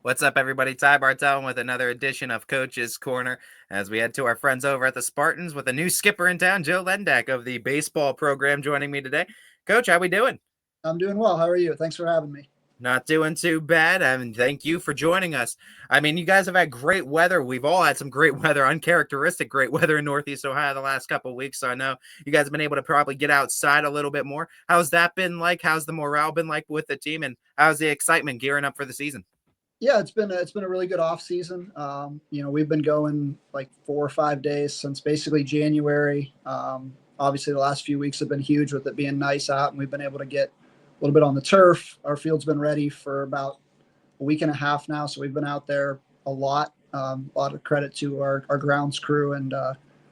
What's up, everybody? Ty Bartel with another edition of Coach's Corner as we head to our friends over at the Spartans with a new skipper in town, Joe Lendak of the baseball program, joining me today. Coach, how we doing? I'm doing well. How are you? Thanks for having me. Not doing too bad. I mean, thank you for joining us. I mean, you guys have had great weather. We've all had some great weather, uncharacteristic great weather in Northeast Ohio the last couple of weeks. So I know you guys have been able to probably get outside a little bit more. How's that been like? How's the morale been like with the team? And how's the excitement gearing up for the season? Yeah, it's been a really good off season. We've been going like 4 or 5 days since basically January. Obviously, the last few weeks have been huge with it being nice out, and we've been able to get a little bit on the turf. Our field's been ready for about a week and a half now, so we've been out there a lot. A lot of credit to our grounds crew and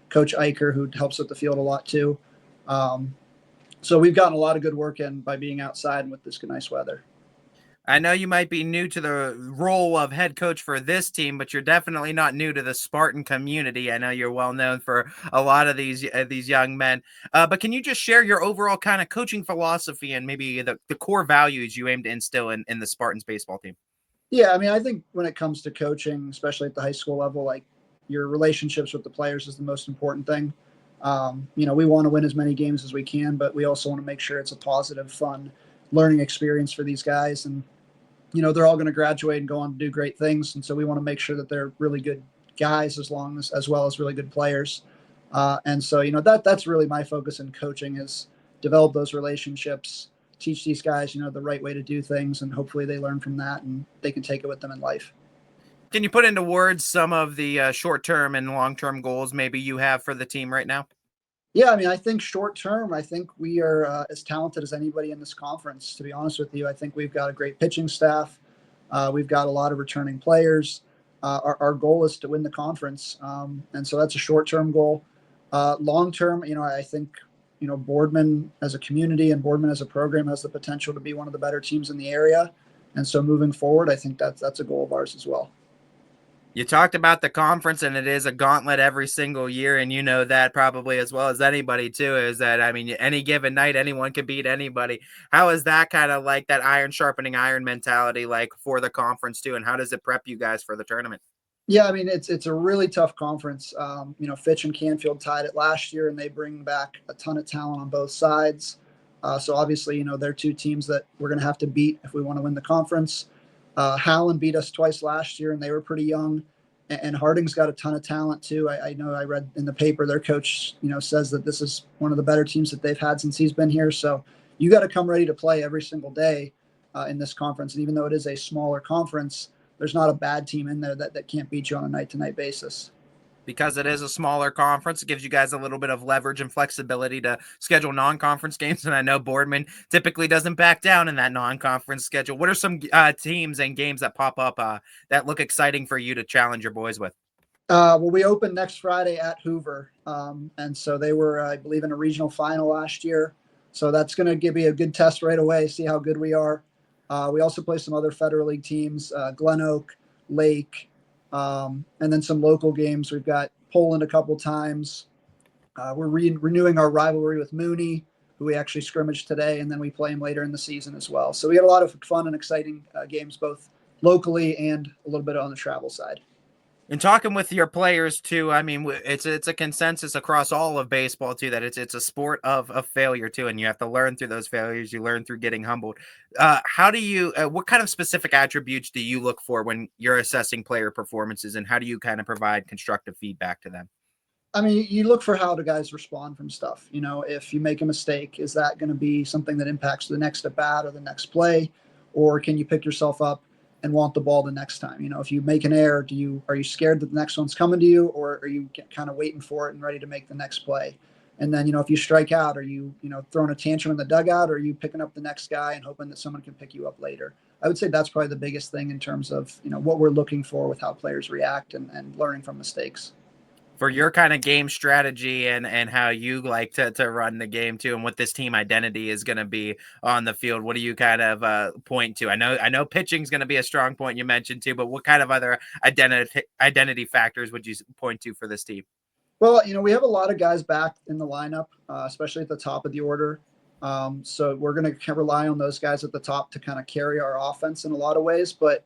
Coach Eicher, who helps with the field a lot too. Um, so we've gotten a lot of good work in by being outside and with this nice weather. I know you might be new to the role of head coach for this team, but you're definitely not new to the Spartan community. I know you're well known for a lot of these young men. But can you just share your overall kind of coaching philosophy and maybe the core values you aim to instill in the Spartans baseball team? Yeah, I mean, I think when it comes to coaching, especially at the high school level, like your relationships with the players is the most important thing. We want to win as many games as we can, but we also want to make sure it's a positive, fun learning experience for these guys. And they're all going to graduate and go on to do great things, and so we want to make sure that they're really good guys as well as really good players. And so that's really my focus in coaching is develop those relationships, teach these guys the right way to do things, and hopefully they learn from that and they can take it with them in life. Can you put into words some of the short term and long term goals maybe you have for the team right now? Yeah, I mean, I think short term, I think we are as talented as anybody in this conference. To be honest with you, I think we've got a great pitching staff. We've got a lot of returning players. Our goal is to win the conference, and so that's a short term goal. Long term, I think Boardman as a community and Boardman as a program has the potential to be one of the better teams in the area. And so moving forward, I think that's a goal of ours as well. You talked about the conference, and it is a gauntlet every single year, and you know that probably as well as anybody too. Is that I mean, any given night, anyone can beat anybody. How is that kind of like that iron sharpening iron mentality like for the conference too, and how does it prep you guys for the tournament? Yeah, I mean it's a really tough conference. Fitch and Canfield tied it last year, and they bring back a ton of talent on both sides. So obviously, they're two teams that we're going to have to beat if we want to win the conference. Howland beat us twice last year, and they were pretty young. And Harding's got a ton of talent too. I know I read in the paper their coach, says that this is one of the better teams that they've had since he's been here. So you got to come ready to play every single day in this conference. And even though it is a smaller conference, there's not a bad team in there that can't beat you on a night to night basis. Because it is a smaller conference, it gives you guys a little bit of leverage and flexibility to schedule non-conference games. And I know Boardman typically doesn't back down in that non-conference schedule. What are some teams and games that pop up that look exciting for you to challenge your boys with? Well, we open next Friday at Hoover. And so they were, I believe, in a regional final last year. So that's going to give me a good test right away, see how good we are. We also play some other Federal League teams, Glen Oak, Lake, and then some local games. We've got Poland a couple times. We're renewing our rivalry with Mooney, who we actually scrimmaged today, and then we play them later in the season as well. So we got a lot of fun and exciting games, both locally and a little bit on the travel side. And talking with your players too, I mean, it's a consensus across all of baseball too that it's a sport of failure too, and you have to learn through those failures. You learn through getting humbled. How do you? What kind of specific attributes do you look for when you're assessing player performances, and how do you kind of provide constructive feedback to them? I mean, you look for how the guys respond from stuff. If you make a mistake, is that going to be something that impacts the next at bat or the next play, or can you pick yourself up and want the ball the next time? If you make an error, are you scared that the next one's coming to you, or are you kind of waiting for it and ready to make the next play? And then if you strike out, are you throwing a tantrum in the dugout, or are you picking up the next guy and hoping that someone can pick you up later? I would say that's probably the biggest thing in terms of what we're looking for with how players react and learning from mistakes. For your kind of game strategy and how you like to run the game too, and what this team identity is going to be on the field, what do you kind of point to? I know pitching is going to be a strong point you mentioned too, but what kind of other identity factors would you point to for this team? Well, we have a lot of guys back in the lineup, especially at the top of the order. So we're going to rely on those guys at the top to kind of carry our offense in a lot of ways. But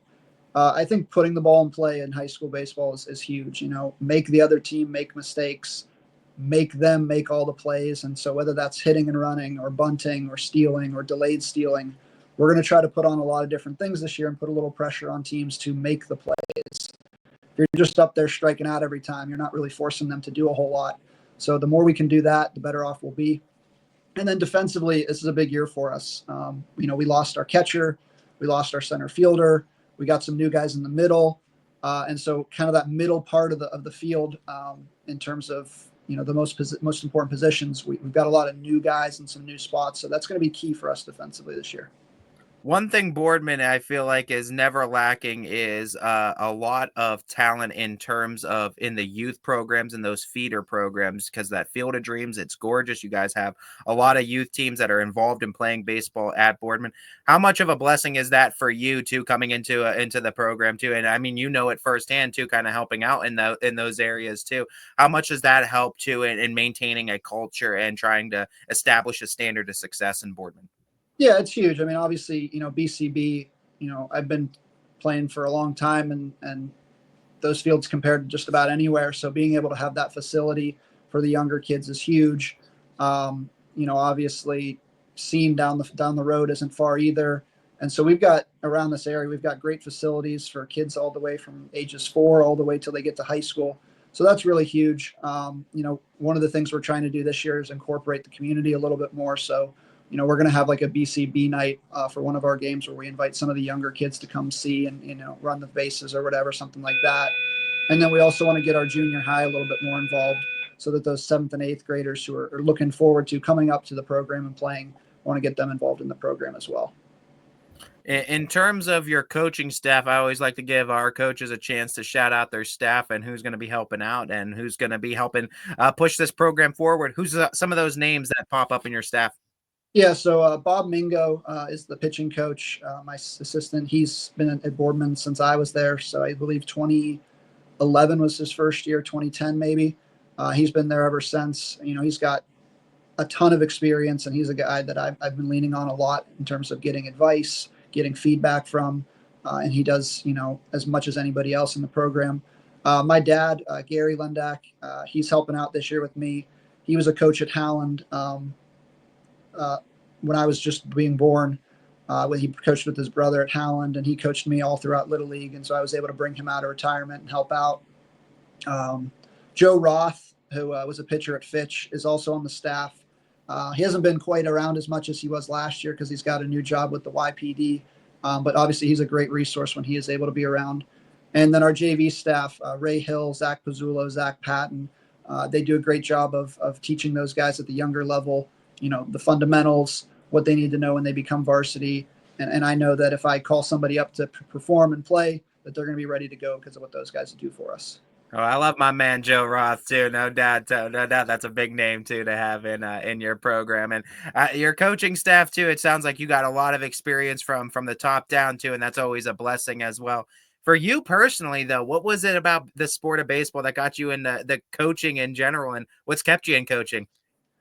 I think putting the ball in play in high school baseball is huge. You know, make the other team make mistakes, make them make all the plays. And so whether that's hitting and running or bunting or stealing or delayed stealing, we're going to try to put on a lot of different things this year and put a little pressure on teams to make the plays. If you're just up there striking out every time, you're not really forcing them to do a whole lot. So the more we can do that, the better off we'll be. And then defensively, this is a big year for us. You know, we lost our catcher, we lost our center fielder, we got some new guys in the middle, and so kind of that middle part of the field in terms of the most important positions. We've got a lot of new guys and some new spots, so that's going to be key for us defensively this year. One thing Boardman I feel like is never lacking is a lot of talent in terms of in the youth programs and those feeder programs, because that Field of Dreams, it's gorgeous. You guys have a lot of youth teams that are involved in playing baseball at Boardman. How much of a blessing is that for you too, coming into the program too? And I mean, you know it firsthand too, kind of helping out in those areas too. How much does that help too in maintaining a culture and trying to establish a standard of success in Boardman? Yeah, it's huge. I mean, obviously, BCB, I've been playing for a long time and those fields compared to just about anywhere. So being able to have that facility for the younger kids is huge. Obviously seeing down the road isn't far either. And so we've got around this area, we've got great facilities for kids all the way from ages 4 all the way till they get to high school. So that's really huge. One of the things we're trying to do this year is incorporate the community a little bit more. So we're going to have like a BCB night for one of our games where we invite some of the younger kids to come see and, run the bases or whatever, something like that. And then we also want to get our junior high a little bit more involved so that those 7th and 8th graders who are looking forward to coming up to the program and playing, want to get them involved in the program as well. In terms of your coaching staff, I always like to give our coaches a chance to shout out their staff and who's going to be helping out and who's going to be helping push this program forward. Who's some of those names that pop up in your staff? Yeah, so Bob Mingo is the pitching coach, my assistant. He's been at Boardman since I was there, so I believe 2011 was his first year, 2010 maybe. He's been there ever since. He's got a ton of experience, and he's a guy that I've been leaning on a lot in terms of getting advice, getting feedback from, and he does, as much as anybody else in the program. My dad, Gary Lendak, he's helping out this year with me. He was a coach at Howland. When I was just being born, when he coached with his brother at Howland, and he coached me all throughout Little League. And so I was able to bring him out of retirement and help out. Joe Roth, who was a pitcher at Fitch, is also on the staff. He hasn't been quite around as much as he was last year because he's got a new job with the YPD. But obviously he's a great resource when he is able to be around. And then our JV staff, Ray Hill, Zach Pizzulo, Zach Patton, they do a great job of teaching those guys at the younger level, the fundamentals, what they need to know when they become varsity. And I know that if I call somebody up to perform and play, that they're going to be ready to go because of what those guys do for us. Oh, I love my man Joe Roth too. No doubt, no doubt. That's a big name too to have in your program and your coaching staff too. It sounds like you got a lot of experience from the top down too, and that's always a blessing as well. For you personally, though, what was it about the sport of baseball that got you into the coaching in general, and what's kept you in coaching?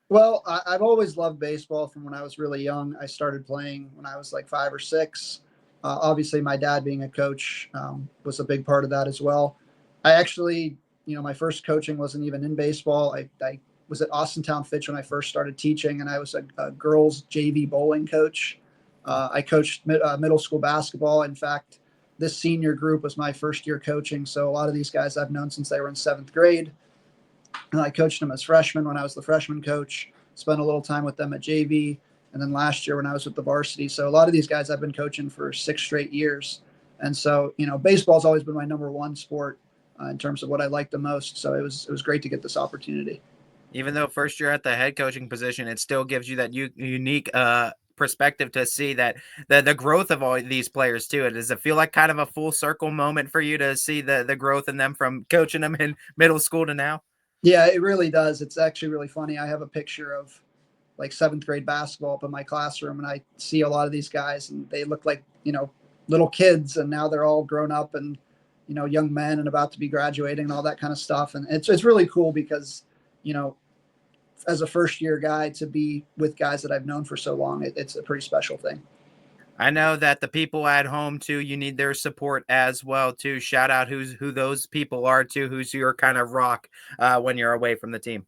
Well, I've always loved baseball from when I was really young. I started playing when I was like 5 or 6. Obviously, my dad being a coach was a big part of that as well. I actually, my first coaching wasn't even in baseball. I was at Austintown Fitch when I first started teaching, and I was a girls JV bowling coach. I coached middle school basketball. In fact, this senior group was my first year coaching. So a lot of these guys I've known since they were in 7th grade. And I coached them as freshmen when I was the freshman coach, spent a little time with them at JV, and then last year when I was with the varsity. So a lot of these guys I've been coaching for 6 straight years. And so, baseball's always been my number one sport in terms of what I like the most. So it was great to get this opportunity. Even though first year at the head coaching position, it still gives you that unique perspective to see that the growth of all these players too. Does it feel like kind of a full circle moment for you to see the growth in them from coaching them in middle school to now? Yeah, it really does. It's actually really funny. I have a picture of like 7th grade basketball up in my classroom, and I see a lot of these guys, and they look like, little kids, and now they're all grown up and, young men and about to be graduating and all that kind of stuff. And it's really cool because, as a first year guy to be with guys that I've known for so long, it's a pretty special thing. I know that the people at home too, you need their support as well too. Shout out who those people are too, who's your kind of rock when you're away from the team.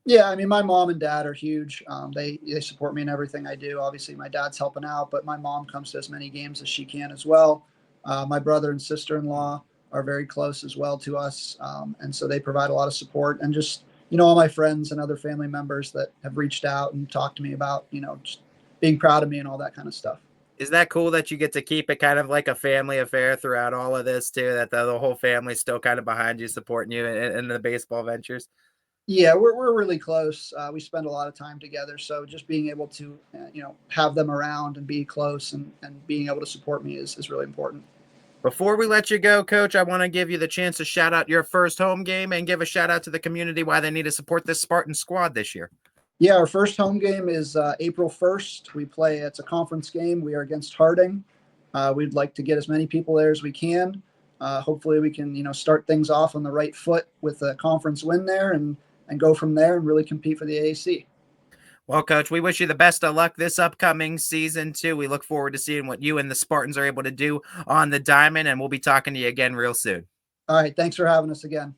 Yeah, I mean, my mom and dad are huge. They support me in everything I do. Obviously, my dad's helping out, but my mom comes to as many games as she can as well. My brother and sister in law are very close as well to us, and so they provide a lot of support. And just all my friends and other family members that have reached out and talked to me about just being proud of me and all that kind of stuff. Is that cool that you get to keep it kind of like a family affair throughout all of this too? That the whole family's still kind of behind you, supporting you in the baseball ventures. Yeah, we're really close. We spend a lot of time together, so just being able to have them around and be close and being able to support me is really important. Before we let you go, Coach, I want to give you the chance to shout out your first home game and give a shout out to the community why they need to support this Spartan squad this year. Yeah, our first home game is April 1st. We play, it's a conference game. We are against Harding. We'd like to get as many people there as we can. Hopefully, we can start things off on the right foot with a conference win there and go from there and really compete for the AAC. Well, Coach, we wish you the best of luck this upcoming season, too. We look forward to seeing what you and the Spartans are able to do on the diamond, and we'll be talking to you again real soon. All right, thanks for having us again.